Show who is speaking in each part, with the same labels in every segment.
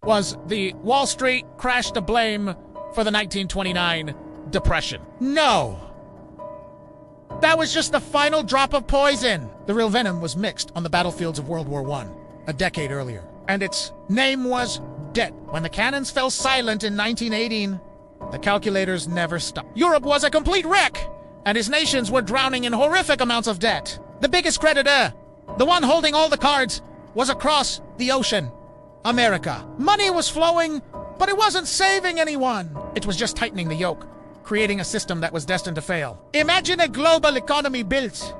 Speaker 1: was the Wall Street crash to blame for the 1929 Depression. No! That was just the final drop of poison. The real venom was mixed on the battlefields of World War I, a decade earlier. And its name was debt. When the cannons fell silent in 1918, the calculators never stopped. Europe was a complete wreck, and its nations were drowning in horrific amounts of debt. The biggest creditor, the one holding all the cards, was across the ocean. America. Money was flowing, but it wasn't saving anyone. It was just tightening the yoke, creating a system that was destined to fail. Imagine a global economy built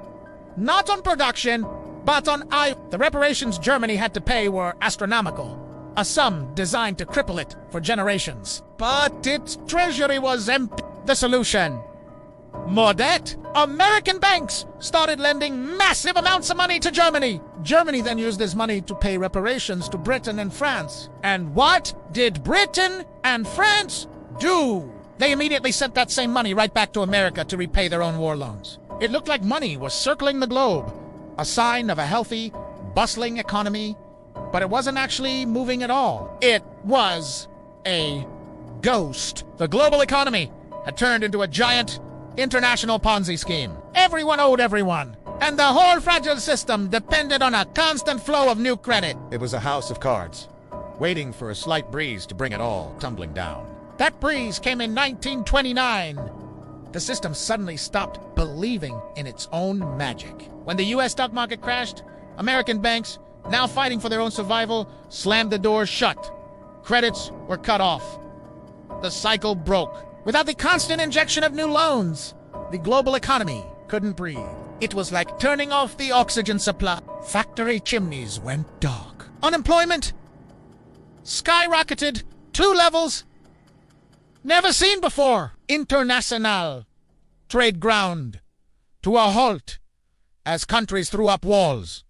Speaker 1: not on production, but on The reparations Germany had to pay were astronomical, a sum designed to cripple it for generations. But its treasury was empty. The solution? More debt. American banks started lending massive amounts of money to Germany. Germany then used this money to pay reparations to Britain and France. And what did Britain and France do? They immediately sent that same money right back to America to repay their own war loans. It looked like money was circling the globe, a sign of a healthy, bustling economy, but it wasn't actually moving at all. It was a ghost. The global economy had turned into a giant international Ponzi scheme. Everyone owed everyone, and the whole fragile system depended on a constant flow of new credit. It was a house of cards, waiting for a slight breeze to bring it all tumbling down. That breeze came in 1929. The system suddenly stopped believing in its own magic. When the U.S. stock market crashed, American banks, now fighting for their own survival, slammed the doors shut. Credits were cut off. The cycle broke. Without the constant injection of new loans, the global economy couldn't breathe. It was like turning off the oxygen supply. Factory chimneys went dark. Unemployment skyrocketed 2 levels never seen before. International trade ground to a halt as countries threw up walls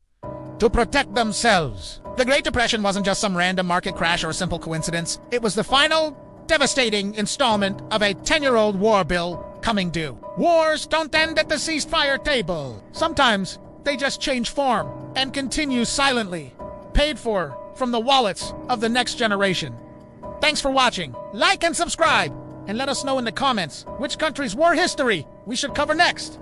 Speaker 1: to protect themselves. The Great Depression wasn't just some random market crash or a simple coincidence. It was the final, devastating installment of a 10-year-old war bill coming due. Wars don't end at the ceasefire table. Sometimes they just change form and continue silently, paid for from the wallets of the next generation. Thanks for watching. Like and subscribe, and let us know in the comments which country's war history we should cover next.